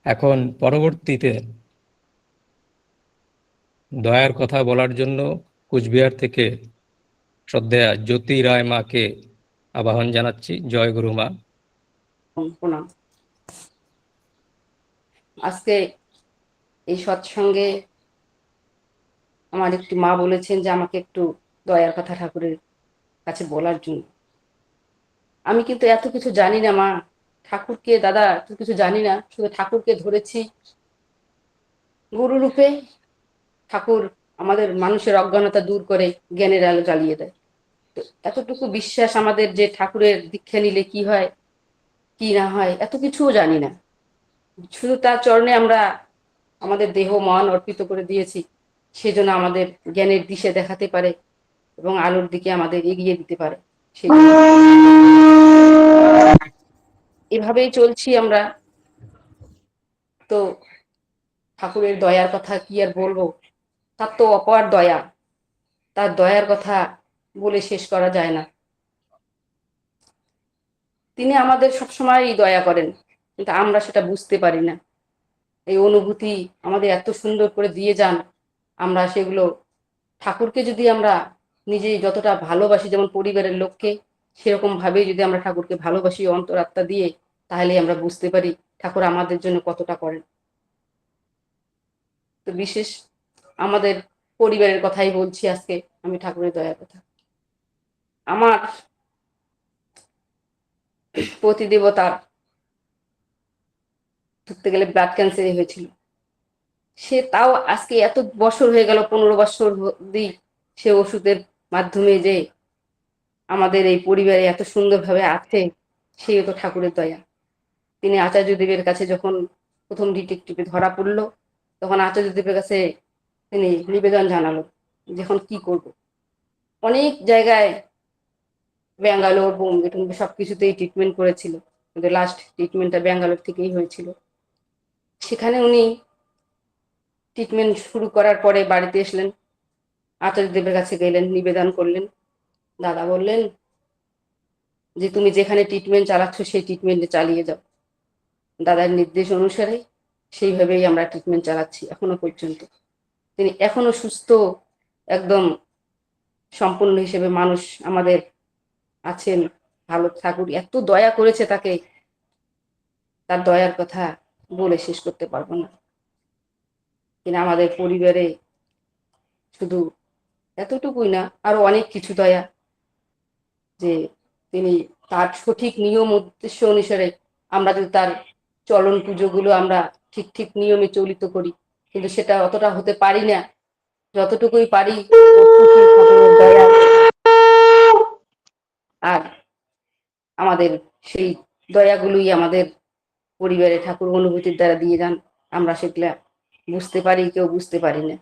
এখন পরবর্তীতে দয়ার কথা বলার জন্য কুচবিহার থেকে শ্রদ্ধেয়া জ্যোতি রায় মাকে আবাহন জানাচ্ছি। জয় গুরু মা। প্রণাম। আজকে এই সৎসঙ্গে আমার একটি মা বলেছেন যে আমাকে একটু দয়ার কথা ঠাকুরের কাছে বলার জন্য। আমি কিন্তু এত কিছু জানি না মা, ঠাকুরকে দাদা এত কিছু জানি না, শুধু ঠাকুরকে ধরেছি গুরু রূপে। ঠাকুর আমাদের মানুষের অজ্ঞানতা দূর করে জ্ঞানের আলো জ্বালিয়ে দেয়। তো এতটুকু বিশ্বাস আমাদের যে ঠাকুরের দীক্ষা নিলে কি হয় কি না হয় এত কিছুও জানি না, শুধু তার চরণে আমরা আমাদের দেহ মন অর্পিত করে দিয়েছি, সেজন্য আমাদের জ্ঞানের দিশে দেখাতে পারে এবং আলোর দিকে আমাদের এগিয়ে দিতে পারে। সেই এভাবেই চলছি আমরা। তো ঠাকুরের দয়ার কথা কি আর বলবো, তার তো অপার দয়া, তার দয়ার কথা বলে শেষ করা যায় না। তিনি আমাদের সবসময় দয়া করেন, কিন্তু আমরা সেটা বুঝতে পারি না। এই অনুভূতি আমাদের এত সুন্দর করে দিয়ে যান, আমরা সেগুলো ঠাকুরকে যদি আমরা নিজেই যতটা ভালোবাসি, যেমন পরিবারের লোককে, সেরকম ভাবেই যদি আমরা ঠাকুরকে ভালোবাসি অন্তরাত্মা দিয়ে, তাহলে আমরা বুঝতে পারি ঠাকুর আমাদের জন্য কতটা করেন। তো বিশেষ আমাদের পরিবারের কথাই বলছি আজকে আমি, ঠাকুরের দয়ার কথা। আমার প্রতিদেবতার ধরতে গেলে ব্লাড ক্যান্সারই হয়েছিল। সে তাও আজকে এত বছর হয়ে গেল, 15 বছর অব্দি সে ওষুধের মাধ্যমে যে আমাদের এই পরিবারে এত সুন্দরভাবে আছে, সেই তো ঠাকুরের দয়া। তিনি আচার্যদেবের কাছে যখন প্রথম ডিটেকটিভে ধরা পড়লো, তখন আচার্যদেবের কাছে তিনি নিবেদন জানালো যখন কি করব। অনেক জায়গায় ব্যাঙ্গালোর বোম্বে টুম্বে সবকিছুতেই ট্রিটমেন্ট করেছিল, কিন্তু লাস্ট ট্রিটমেন্টটা ব্যাঙ্গালোর থেকেই হয়েছিল। সেখানে উনি ট্রিটমেন্ট শুরু করার পরে বাড়িতে এসলেন, আচার্যদেবের কাছে গেলেন, নিবেদন করলেন। দাদা বললেন যে তুমি যেখানে ট্রিটমেন্ট চালাচ্ছ সেই ট্রিটমেন্টে চালিয়ে যাও। দাদার নির্দেশ অনুসারে সেইভাবেই আমরা ট্রিটমেন্ট চালাচ্ছি এখনো পর্যন্ত। তিনি এখনো সুস্থ একদম সম্পূর্ণ হিসেবে মানুষ আমাদের আছেন। ভালো ঠাকুর এত দয়া করেছে তাকে, তার দয়ার কথা বলে শেষ করতে পারবো না। তিনি আমাদের পরিবারে শুধু এতটুকুই না, আরো অনেক কিছু দয়া, যে তিনি তার সঠিক নিয়ম উদ্দেশ্য অনুসারে আমরা যদি তার চলন পুজোগুলো আমরা ঠিক ঠিক নিয়মে চলিত করি, কিন্তু সেটা অতটা হতে পারি না। যতটুকুই পারি ঠাকুরের দয়া আর আমাদের সেই দয়াগুলোই আমাদের পরিবারে ঠাকুর অনুভূতির দ্বারা দিয়ে যান, আমরা সেগুলা বুঝতে পারি, কেউ বুঝতে পারি না।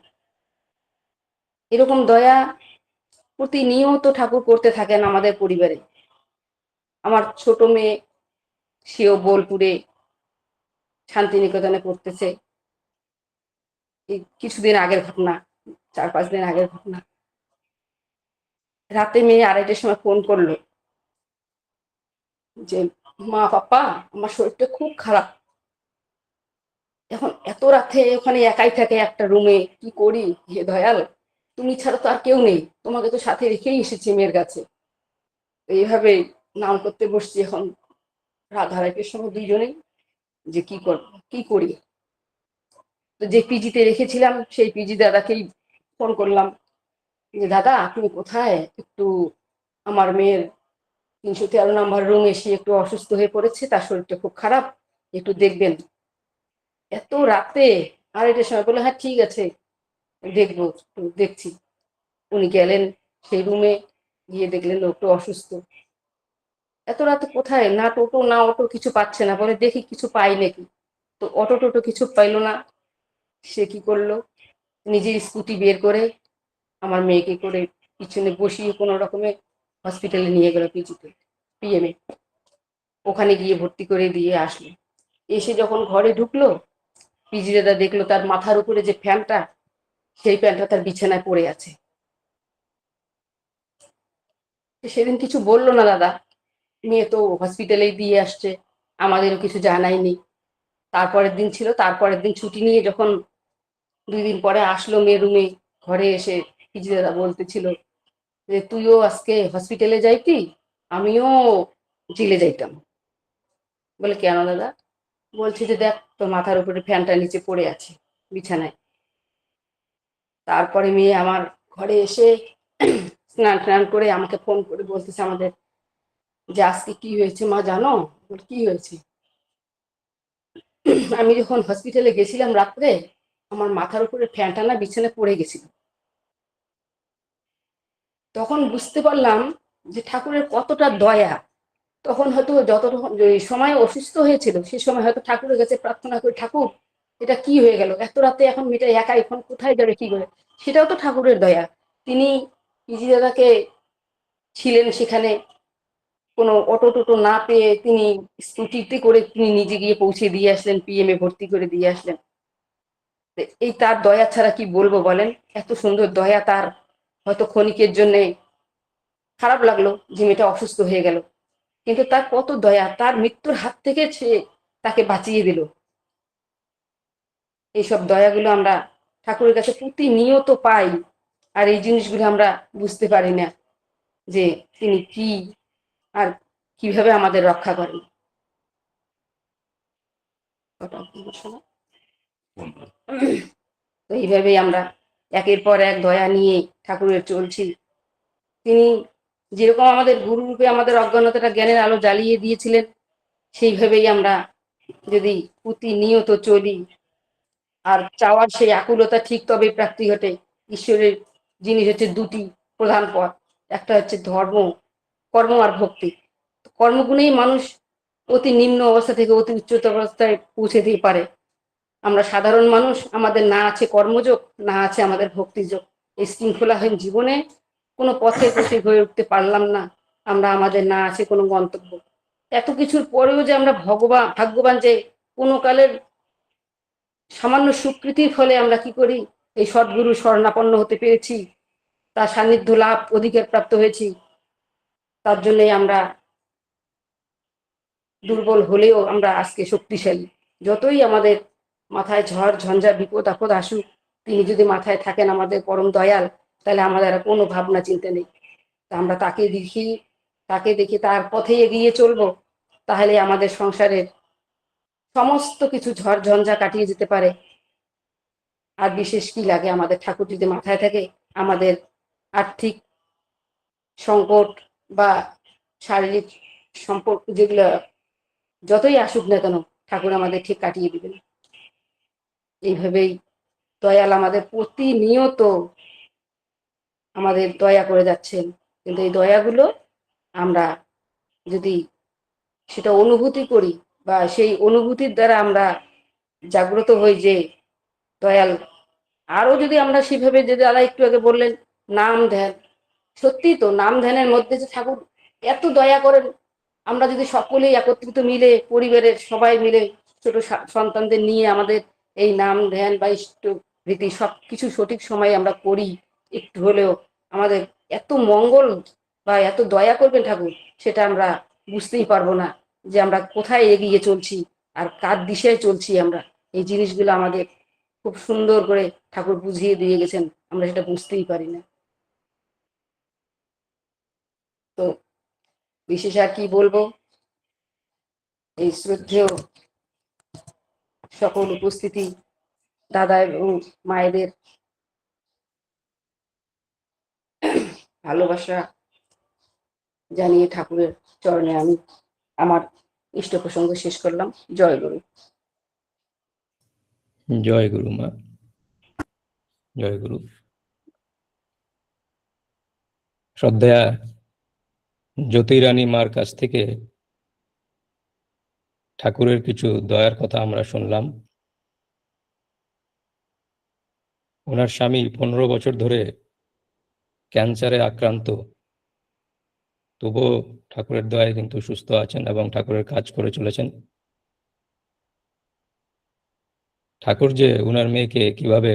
এরকম দয়া প্রতিনিয়ত ঠাকুর করতে থাকেন আমাদের পরিবারে। আমার ছোট মেয়ে, সেও বোলপুরে শান্তিনিকেতনে পড়তেছে। এই কিছুদিন আগের ঘটনা, 4-5 দিন আগের ঘটনা, রাতে মেয়ে 2:30টার সময় ফোন করলো যে মা পাপা আমার শরীরটা খুব খারাপ। এখন এত রাতে ওখানে একাই থাকে একটা রুমে, কি করি হে দয়াল, তুমি ছাড়া তো আর কেউ নেই, তোমাকে তো সাথে রেখেই এসেছি মেয়ের কাছে। এইভাবে নাম করতে বসছি। এখন রাত 2:30টার সময় দুইজনেই যে কি করব কি করি। তো যে পিজিতে রেখেছিলাম সেই পিজি দাদাকেই ফোন করলাম যে দাদা আপনি কোথায়, একটু আমার মেয়ের 313 নম্বর রুম এসে একটু অসুস্থ হয়ে পড়েছে, তার শরীরটা খুব খারাপ, একটু দেখবেন। এত রাতে 2:30টার সময় বলে হ্যাঁ ঠিক আছে দেখবো, দেখছি। উনি গেলেন সেই রুমে, গিয়ে দেখলেন ও একটু অসুস্থ। এত রাতে কোথায়, না টোটো না অটো কিছু পাচ্ছে না, বলে দেখি কিছু পাই নাকি। তো অটো টোটো কিছু পাইলো না। সে কি করলো, নিজের স্কুটি বের করে আমার মেয়েকে করে পিছনে বসিয়ে কোনো রকমে হসপিটালে নিয়ে গেল, পিজিতে পিএমে। ওখানে গিয়ে ভর্তি করে দিয়ে আসলো। এসে যখন ঘরে ঢুকলো, পিজি দাদা দেখলো তার মাথার উপরে যে ফ্যানটা, সেই ফ্যানটা তার বিছানায় পড়ে আছে। সেদিন কিছু বললো না দাদা, মেয়ে তো হসপিটালেই দিয়ে আসছে, আমাদেরও কিছু জানায়নি। তারপরের দিন ছিল, তারপরের দিন ছুটি নিয়ে যখন 2 দিন পরে আসলো মেয়ে রুমে, ঘরে এসে পিজি দাদা বলতেছিল যে তুইও আজকে হসপিটালে যাইতি, আমিও জেলে যাইতাম। বলে কেন দাদা? বলছি যে দেখ তোর মাথার উপরে ফ্যানটা নিচে পড়ে আছে বিছানায়। তারপরে মেয়ে আমার ঘরে এসে স্নান টান করে আমাকে ফোন করে বলতেছে আমাদের যে আজকে কি হয়েছে মা জানো? কি হয়েছে? আমি যখন হসপিটালে গেছিলাম রাত্রে, আমার মাথার উপরে ফ্যানটা না বিছানায় পড়ে গেছিল। তখন বুঝতে পারলাম যে ঠাকুরের কতটা দয়া। তখন হয়তো যত সময় অসুস্থ হয়েছিল সে সময় হয়তো ঠাকুরের কাছে প্রার্থনা করে, ঠাকুর এটা কি হয়ে গেল, এত রাতে এখন মেয়েটা একা এখন কোথায় যাবে কি করে? সেটাও তো ঠাকুরের দয়া। তিনি পিজি দাদাকে ছিলেন সেখানে, কোনো অটো টোটো না পেয়ে তিনি স্কুটিতে করে তিনি নিজে গিয়ে পৌঁছে দিয়ে আসলেন, পিএমএ ভর্তি করে দিয়ে আসলেন। এই তার দয়া ছাড়া কি বলবো বলেন? এত সুন্দর দয়া তার। হয়তো ক্ষণিকের জন্য খারাপ লাগলো যে মেয়েটা অসুস্থ হয়ে গেল, কিন্তু তার কত দয়া, তার মৃত্যুর হাত থেকে সে তাকে বাঁচিয়ে দিল। এইসব দয়াগুলো আমরা ঠাকুরের কাছে প্রতিনিয়ত পাই, আর এই জিনিসগুলো আমরা বুঝতে পারি না যে তিনি কি আর কিভাবে আমাদের রক্ষা করেন। তো এইভাবেই আমরা একের পর এক দয়া নিয়ে ঠাকুরের চলছি। তিনি যেরকম আমাদের গুরুরূপে আমাদের অজ্ঞানতাটা জ্ঞানের আলো জ্বালিয়ে দিয়েছিলেন, সেইভাবেই আমরা যদি প্রতিনিয়ত চলি আর চাওয়ার সেই আকুলতা ঠিক তবে প্রাপ্তি ঘটে। ঈশ্বরের জিনিস হচ্ছে দুটি প্রধান পথ, একটা হচ্ছে ধর্ম, কর্ম আর ভক্তি। কর্মগুণেই মানুষ অতি নিম্ন অবস্থা থেকে অতি উচ্চতর অবস্থায় পৌঁছে দিতে পারে। আমরা সাধারণ মানুষ, আমাদের না আছে কর্মযোগ, না আছে আমাদের ভক্তিযোগ। এই শৃঙ্খলাহীন জীবনে কোনো পথে পথে হয়ে উঠতে পারলাম না। আমরা আমাদের না আছে কোনো গন্তব্য। এত কিছুর পরেও যে আমরা ভাগ্যবান যে কোনো কালের সামান্য স্বীকৃতির ফলে আমরা কি করি, এই সদ্গুরু শরণাপন্ন হতে পেরেছি, তার সান্নিধ্য লাভ অধিকার প্রাপ্ত হয়েছি। তার জন্যই আমরা দুর্বল হলেও আমরা আজকে শক্তিশালী। যতই আমাদের মাথায় ঝড় ঝঞ্ঝা বিপদ আপদ আসুক, তিনি যদি মাথায় থাকেন আমাদের পরম দয়াল, তাহলে আমাদের আর কোনো ভাবনা চিন্তা নেই। তা আমরা তাকে দেখি তার পথে এগিয়ে চলবো, তাহলে আমাদের সংসারের সমস্ত কিছু ঝড় ঝঞ্ঝা কাটিয়ে যেতে পারে। আর বিশেষ কি লাগে, আমাদের ঠাকুর যদি মাথায় থাকে, আমাদের আর্থিক সংকট বা শারীরিক সম্পর্ক যেগুলো যতই আসুক না কেন, ঠাকুর আমাদের ঠিক কাটিয়ে দিবেন। এইভাবেই দয়াল আমাদের প্রতিনিয়ত আমাদের দয়া করে যাচ্ছেন। কিন্তু এই দয়াগুলো আমরা যদি সেটা অনুভূতি করি বা সেই অনুভূতির দ্বারা আমরা জাগ্রত হই যে দয়াল, আরো যদি আমরা সেভাবে, যে দাদা একটু আগে বললেন নাম ধ্যান, সত্যি তো নাম ধ্যানের মধ্যে যে ঠাকুর এত দয়া করেন। আমরা যদি সকলেই একত্রিত মিলে, পরিবারের সবাই মিলে ছোট সন্তানদের নিয়ে আমাদের এই নাম ধ্যান বা ইষ্ট রীতি সবকিছু সঠিক সময়ে আমরা করি, একটু হলেও আমাদের এত মঙ্গল বা এত দয়া করবেন ঠাকুর, সেটা আমরা বুঝতেই পারবো না যে আমরা কোথায় এগিয়ে চলছি আর কার দিশায় চলছি। আমরা এই জিনিসগুলো আমাদের খুব সুন্দর করে ঠাকুর বুঝিয়ে দিয়ে গেছেন, আমরা সেটা বুঝতেই পারি না। তো বিশেষ আর কি বলবো, এই শ্রদ্ধেয় সকল উপস্থিতি দাদা এবং মায়েদের ভালোবাসা জানিয়ে ঠাকুরের চরণে আমি আমার ইষ্ট প্রসঙ্গ শেষ করলাম। জয় গুরু। জয় গুরু মা, জয় গুরু। শ্রদ্ধা জ্যোতিরানী মার কাছ থেকে ঠাকুরের কিছু দয়ার কথা আমরা শুনলাম। ওনার স্বামী 15 বছর ধরে ক্যান্সারে আক্রান্ত, তবুও ঠাকুরের দয়ায় কিন্তু সুস্থ আছেন এবং ঠাকুরের কাজ করে চলেছেন। ঠাকুর যে ওনার মেয়েকে কিভাবে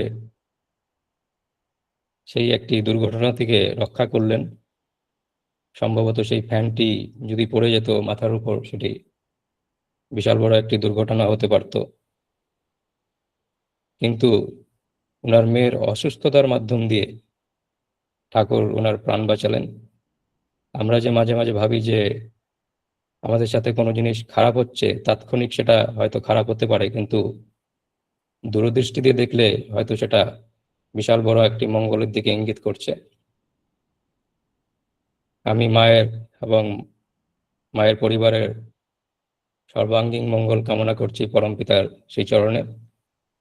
সেই একটি দুর্ঘটনা থেকে রক্ষা করলেন, সম্ভবত সেই ফ্যানটি যদি পড়ে যেত মাথার উপর, সেটি বিশাল বড় একটি দুর্ঘটনা হতে পারত। কিন্তু ওনার মেয়ের অসুস্থতার মাধ্যম দিয়ে ঠাকুর ওনার প্রাণ বাঁচালেন। আমরা যে মাঝে মাঝে ভাবি যে আমাদের সাথে কোনো জিনিস খারাপ হচ্ছে, তাৎক্ষণিক সেটা হয়তো খারাপ হতে পারে, কিন্তু দূরদৃষ্টি দিয়ে দেখলে হয়তো সেটা বিশাল বড় একটি মঙ্গলের দিকে ইঙ্গিত করছে। আমি মায়ের এবং মায়ের পরিবারের সর্বাঙ্গীন মঙ্গল কামনা করছি পরমপিতার সেই চরণে।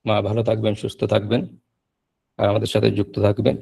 মা ভালো থাকবেন, সুস্থ থাকবেন আর আমাদের সাথে যুক্ত থাকবেন।